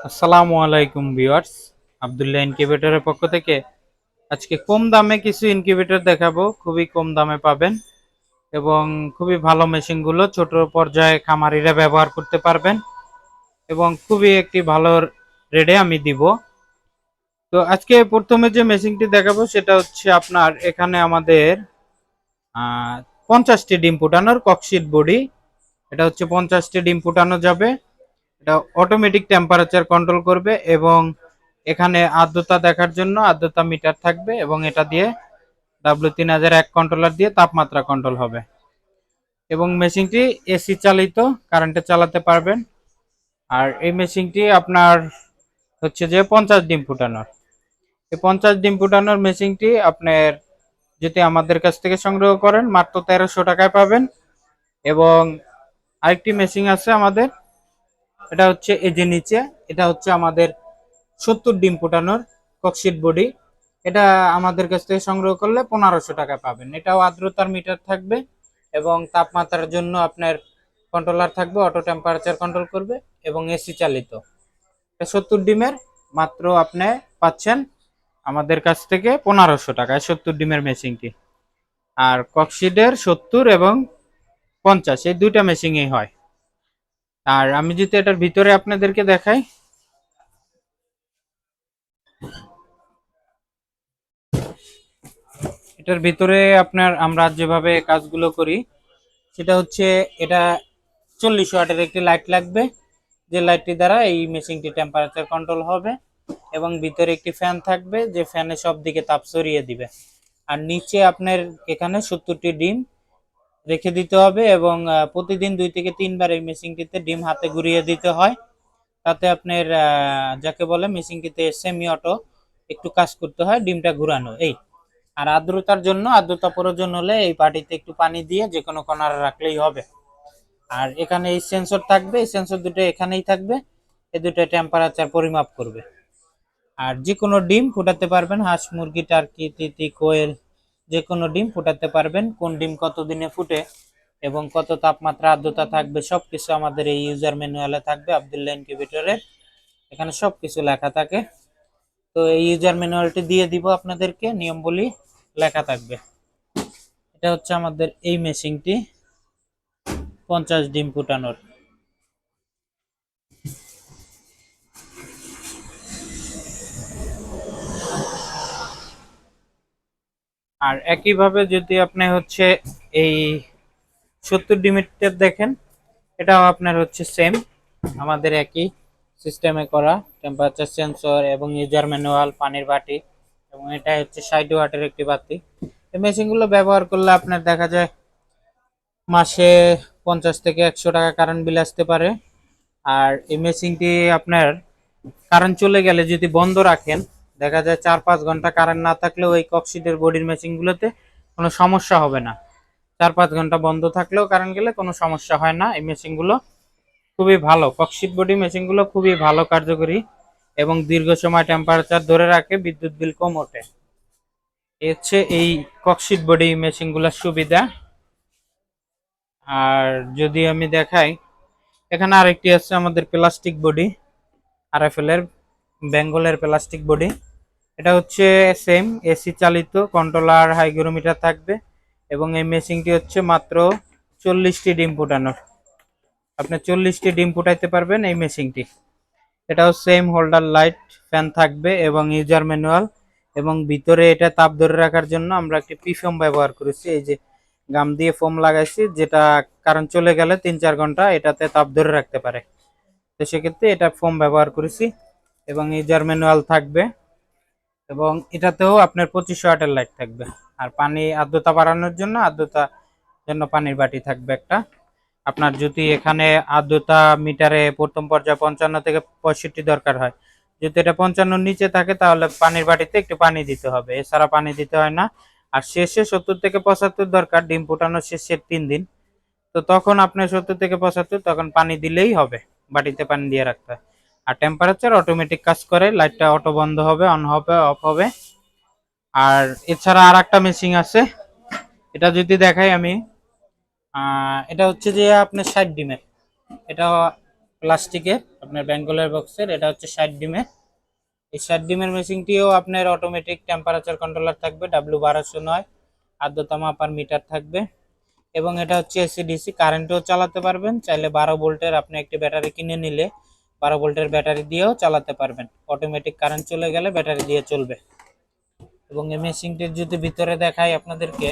আসসালামু আলাইকুম ভিউয়ার্স। আব্দুল্লাহ ইনকিউবেটরের পক্ষ থেকে আজকে কম দামে কিছু ইনকিউবেটর দেখাবো। খুবই কম দামে পাবেন এবং খুবই ভালো মেশিনগুলো ছোট পর্যায়ে খামারিরা ব্যবহার করতে পারবেন এবং খুবই একটি ভালো রেটে আমি দিব। তো আজকে প্রথমে যে মেশিনটি দেখাবো সেটা হচ্ছে আপনার এখানে আমাদের 50টি ডিম ফুটানোর ককশিট বডি। এটা হচ্ছে 50টি ডিম ফুটানো যাবে। এটা অটোমেটিক টেম্পারেচার কন্ট্রোল করবে এবং এখানে আর্দ্রতা দেখার জন্য আর্দ্রতা মিটার থাকবে এবং এটা দিয়ে W3001 কন্ট্রোলার দিয়ে তাপমাত্রা কন্ট্রোল হবে এবং মেশিনটি এসি চালিত, কারেন্টে চালাতে পারবেন। আর এই মেশিনটি আপনার হচ্ছে যে 50 ডিম ফুটানোর, এই 50 ডিম ফুটানোর মেশিনটি আপনার যদি আমাদের কাছ থেকে সংগ্রহ করেন মাত্র 1300 টাকায় পাবেন। এবং আরেকটি মেশিন আছে আমাদের, এটা হচ্ছে এই যে নিচে, এটা হচ্ছে আমাদের 70 ডিম ফুটানোর ককশিট বডি। এটা আমাদের কাছ থেকে সংগ্রহ করলে 1500 টাকা পাবেন। এটাও আর্দ্রতার মিটার থাকবে এবং তাপমাত্রার জন্য আপনার কন্ট্রোলার থাকবে, অটো টেম্পারেচার কন্ট্রোল করবে এবং এসি চালিত। এটা 70 ডিমের, মাত্র আপনি পাচ্ছেন আমাদের কাছ থেকে 1500 টাকায় 70 ডিমের মেশিনটি। আর ককশিটের 70 এবং 50 এই দুইটা মেশিনই হয়। আর আমি যদি এটার ভিতরে আপনাদেরকে দেখাই, এটার ভিতরে আপনার আমরা যেভাবে কাজগুলো করি সেটা হচ্ছে, এটা 40 ওয়াটের একটি লাইট লাগবে, যে লাইটটি দ্বারা এই মেশিনটি টেম্পারেচার কন্ট্রোল হবে এবং ভিতরে একটি ফ্যান থাকবে যে ফ্যানে সব দিকে তাপ ছড়িয়ে দিবে। আর নিচে আপনার এখানে 70টি ডিম রেখে দিতে হবে এবং প্রতিদিন 2 থেকে 3 বার এই মেশিনটিতে ডিম হাতে ঘুরিয়ে দিতে হয়। তাতে আপনার যাকে বলে মেশিনটিতে সেমি অটো একটু কাজ করতে হয়, ডিমটা ঘুরানো এই। আর আর্দ্রতার জন্য, আর্দ্রতা প্রয়োজন হলে এই পাটিতে একটু পানি দিয়ে যে কোনো কর্নারে রাখলেই হবে। আর এখানে এই সেন্সর থাকবে, এই সেন্সর দুটো এখানেই থাকবে, এই দুটো টেম্পারেচার পরিমাপ করবে। আর যে কোনো ডিম ফুটাতে পারবেন, হাঁস মুরগি টার্কি তিতি কোয়েল যে কোনো ডিম ফুটাতে পারবেন। কোন ডিম কত দিনে ফুটে এবং কত তাপমাত্রা আর্দ্রতা থাকবে সবকিছু আমাদের এই ইউজার ম্যানুয়ালে থাকবে আব্দুল্লাহ ইনকিউবেটরের, এখানে সবকিছু লেখা থাকে। তো এই ইউজার ম্যানুয়ালটি দিয়ে দিব আপনাদেরকে, নিয়মবলী লেখা থাকবে। এটা হচ্ছে আমাদের এই মেশিনটি 50 ডিম ফুটানোর। আর একইভাবে যদি আপনি হচ্ছে এই 70 ডিমের দেখেন, এটাও আপনার হচ্ছে সেম আমাদের একই সিস্টেমে করা, টেম্পারেচার সেন্সর এবং ইউজার ম্যানুয়াল, পানির বাটি এবং এটা হচ্ছে 60 ওয়াটের একটি বাতি। এই মেশিনগুলো ব্যবহার করলে আপনার দেখা যায় মাসে 50 থেকে 100 টাকা কারেন্ট বিল আসতে পারে। আর এই মেশিনটি আপনার কারেন্ট চলে গেলে যদি বন্ধ রাখেন, দেখা যায় 4-5 ঘন্টা কারেন্ট না থাকলেও এই ককশিটের বডির মেশিনগুলোতে কোনো সমস্যা হবে না। 4-5 ঘন্টা বন্ধ থাকলেও কারেন্ট গেলে কোনো সমস্যা হয় না। এই মেশিনগুলো খুবই ভালো, ককশিট বডি মেশিনগুলো খুবই ভালো কার্যকরী এবং দীর্ঘ সময় টেম্পারেচার ধরে রাখে, বিদ্যুৎ বিল কম ওঠে। এই হচ্ছে এই ককশিট বডি মেশিনগুলোর সুবিধা। আর যদি আমি দেখাই, এখানে আরেকটি আছে আমাদের প্লাস্টিক বডি, আরএফএল এর বেঙ্গলের প্লাস্টিক বডি। এটা হচ্ছে সেম এসি চালিত, কন্ট্রোলার হাইগ্রোমিটার থাকবে এবং এই মেশিনটি হচ্ছে মাত্র 40টি ডিম ফুটানোর। আপনি 40টি ডিম ফুটাইতে পারবেন এই মেশিনটি। এটাও সেম হোল্ডার লাইট, ফ্যান থাকবে এবং ইউজার ম্যানুয়াল এবং ভিতরে এটা তাপ ধরে রাখার জন্য আমরা একটি পিফোম ব্যবহার করেছি, এই যে গাম দিয়ে ফোম লাগাইছি, যেটা কারেন্ট চলে গেলে 3-4 ঘন্টা এটাতে তাপ ধরে রাখতে পারে। তো সেক্ষেত্রে এটা ফোম ব্যবহার করেছি এবং ইউজার ম্যানুয়াল থাকবে এবং এটাতেও আপনার 2500 ওয়াটের লাইট থাকবে। আর পানি আর্দ্রতা বাড়ানোর জন্য, আর্দ্রতার জন্য পানির বাটি থাকবে একটা। আপনার যদি এখানে আর্দ্রতা মিটারে প্রথম পর্যায়ে 55 থেকে 65 দরকার হয়, যদি এটা 55 নিচে থাকে তাহলে পানির বাটিতে একটু পানি দিতে হবে, এছাড়া পানি দিতে হয় না। আর শেষে 70 থেকে 75 দরকার, ডিম ফুটানোর শেষের 3 দিন। তো তখন আপনার 70 থেকে 75 তখন পানি দিলেই হবে, বাটিতে পানি দিয়ে রাখতে হয়। আর টেম্পারেচার অটোমেটিক কাজ করে, লাইটটা অটো বন্ধ হবে, অন হবে, অফ হবে। আর এছাড়া আর একটা মেশিন আছে, এটা যদি দেখাই আমি, এটা হচ্ছে যে আপনার 60 ডিমের, এটা প্লাস্টিকের আপনার বেঙ্গলের বক্সের, এটা হচ্ছে 60 ডিমের। এই 60 ডিমের মেশিনটিও আপনার অটোমেটিক টেম্পারেচার কন্ট্রোলার থাকবে, W1209, আর্দ্রতা মাপার মিটার থাকবে, এবং এটা হচ্ছে এসি ডিসি কারেন্টেও চালাতে পারবেন। চাইলে 12 ভোল্টের আপনি একটি ব্যাটারি কিনে নিলে 12 ভোল্টের ব্যাটারি দিয়েও চালাতে পারবেন, অটোমেটিক কারেন্ট চলে গেলে ব্যাটারি দিয়ে চলবে। এবং এই মেশিনটির যদি ভিতরে দেখাই আপনাদেরকে,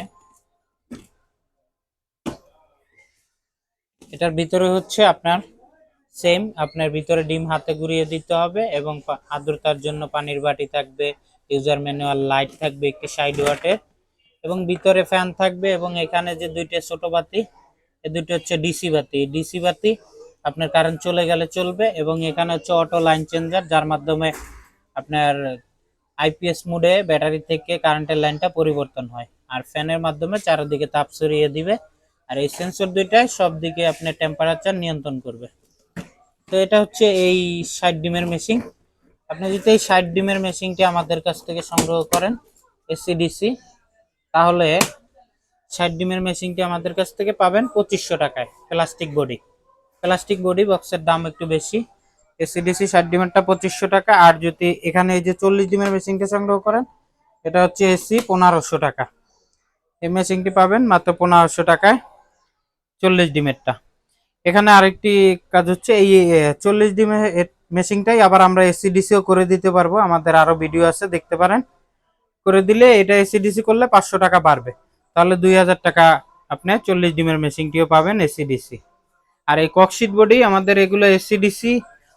এটার ভিতরে হচ্ছে আপনার সেম, আপনার ভিতরে ডিম হাতে ঘুরিয়ে দিতে হবে, এবং আর্দ্রতার জন্য পানির বাটি থাকবে, ইউজার ম্যানুয়াল লাইট থাকবে একটি 60 ওয়াটের, এবং ভিতরে ফ্যান থাকবে। এবং এখানে যে দুইটা ছোট বাতি, এই দুটো হচ্ছে ডিসি বাতি। ডিসি বাতি আপনার কারেন্ট চলে গেলে চলবে। এবং এখানে হচ্ছে অটো লাইন চেঞ্জার, যার মাধ্যমে আপনার আইপিএস মোডে ব্যাটারি থেকে কারেন্টের লাইনটা পরিবর্তন হয়, আর ফ্যানের মাধ্যমে চারিদিকে তাপ ছড়িয়ে দিবে। আর এই সেন্সর দুইটাই সব দিকে আপনার টেম্পারেচার নিয়ন্ত্রণ করবে। তো এটা হচ্ছে এই 60 ডিমের মেশিন। আপনি যদি এই 60 ডিমের মেশিনটি আমাদের কাছ থেকে সংগ্রহ করেন এসিডিসি, তাহলে 60 ডিমের মেশিনটি আমাদের কাছ থেকে পাবেন 2500 টাকায়। প্লাস্টিক বডি বক্সের দাম একটু বেশি। এসিডিসি 60 ডিমেরটা 2500 টাকা। আর যদি এখানে এই যে 40 ডিমের মেশিনটা সংগ্রহ করেন, এটা হচ্ছে এসি 1500 টাকা। এই মেশিনটি পাবেন মাত্র 1500 টাকায়, 40 ডিমেরটা। এখানে আরেকটি কাজ হচ্ছে, এই 40 ডিমের মেশিনটাই আবার আমরা এসিডিসিও করে দিতে পারবো। আমাদের আরো ভিডিও আছে, দেখতে পারেন। করে দিলে এটা এসিডিসি করলে 500 টাকা বাড়বে, তাহলে 2000 টাকা আপনি 40 ডিমের মেশিনটিও পাবেন এসিডিসি। আর এই ককশিট বডি আমাদের এগুলো এসিডিসি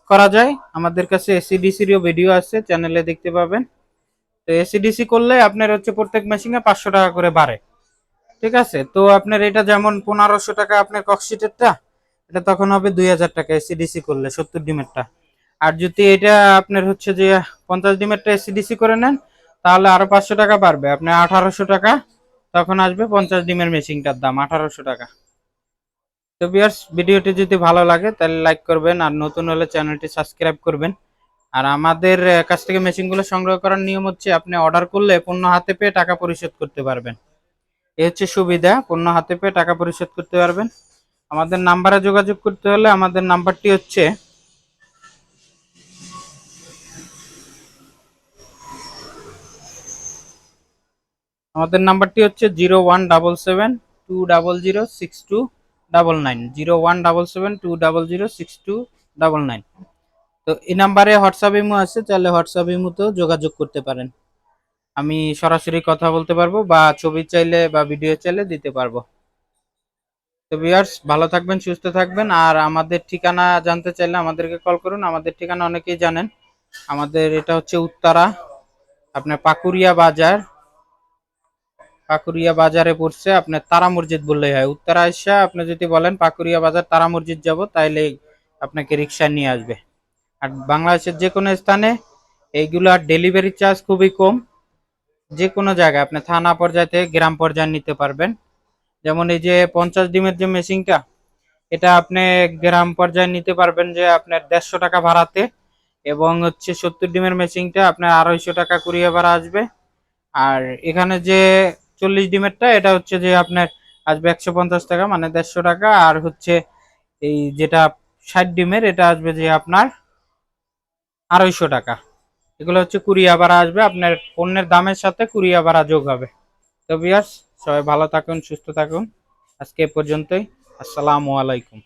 করা যায়, আমাদের কাছে এসিডিসিরও ভিডিও আছে, চ্যানেলে দেখতে পাবেন। তো এসিডিসি করলে আপনার হচ্ছে প্রত্যেক মেশিনে 500 টাকা করে বাড়ে, ঠিক আছে। তো আপনার এটা যেমন 1500 টাকা আপনার ককশিটেরটা, এটা তখন হবে 2000 টাকা এসিডিসি করলে 70 ডিমেরটা। আর যদি এটা আপনার হচ্ছে যে 50 ডিমেরটা এসিডিসি করে নেন, তাহলে আরো 500 টাকা বাড়বে, আপনার 1800 টাকা তখন আসবে 50 ডিমের মেশিনটার দাম 1800 টাকা। তো ভিউয়ার্স, ভিডিওটি যদি ভালো লাগে তাহলে লাইক করবেন, আর নতুন হলে চ্যানেলটি সাবস্ক্রাইব করবেন। আর আমাদের কাছ থেকে মেশিনগুলো সংগ্রহ করার নিয়ম হচ্ছে, আপনি অর্ডার করলে পণ্য হাতে পেয়ে টাকা পরিশোধ করতে পারবেন। এই হচ্ছে সুবিধা, পণ্য হাতে পেয়ে টাকা পরিশোধ করতে পারবেন। আমাদের নাম্বারে যোগাযোগ করতে হলে আমাদের নাম্বারটি হচ্ছে আমাদের নাম্বারটি হচ্ছে 0177200629, 0177200629। তো এই নাম্বারে হোয়াটসঅ্যাপ ইমো আছে, চাইলে হোয়াটসঅ্যাপ ইমোতেও যোগাযোগ করতে পারেন। আমি সরাসরি কথা বলতে পারবো, বা ছবি চাইলে বা ভিডিও চাইলে দিতে পারবো। তো ভিউয়ার্স, ভালো থাকবেন, সুস্থ থাকবেন। আর আমাদের ঠিকানা জানতে চাইলে আমাদেরকে কল করুন। আমাদের ঠিকানা অনেকেই জানেন, আমাদের এটা হচ্ছে উত্তরা, আপনার পাকুরিয়া বাজারে পড়ছে, আপনার তারা মসজিদ বললেই হয়। উত্তরা আইসা আপনি যদি বলেন পাকুরিয়া বাজার তারা মসজিদ যাব, তাইলে আপনাকে রিক্সা নিয়ে আসবে। আর বাংলাদেশের যে কোনো স্থানে এইগুলার ডেলিভারি চার্জ খুবই কম। যে কোনো জায়গায় আপনি থানা পর্যায়ে থেকে গ্রাম পর্যায়ে নিতে পারবেন। যেমন এই যে 50 ডিমের যে মেশিনটা, এটা আপনি গ্রাম পর্যায়ে নিতে পারবেন যে আপনার 150 টাকা ভাড়াতে। এবং হচ্ছে 70 ডিমের মেশিনটা আপনার 250 টাকা কুরিয়ার ভাড়া আসবে। আর এখানে যে 40 ডিমেরটা, এটা হচ্ছে যে আপনার আসবে 150 টাকা, মানে 150 টাকা। আর হচ্ছে এই যেটা 60 ডিমের, এটা আসবে যে আপনার 250 টাকা। এগুলো হচ্ছে কুরিয়ার ভাড়া আসবে, আপনার পণ্যের দামের সাথে কুরিয়ার ভাড়া যোগ হবে। তো ভিউয়ার্স, সবাই ভালো থাকুন, সুস্থ থাকুন। আজকে এ পর্যন্তই। আসসালামু আলাইকুম।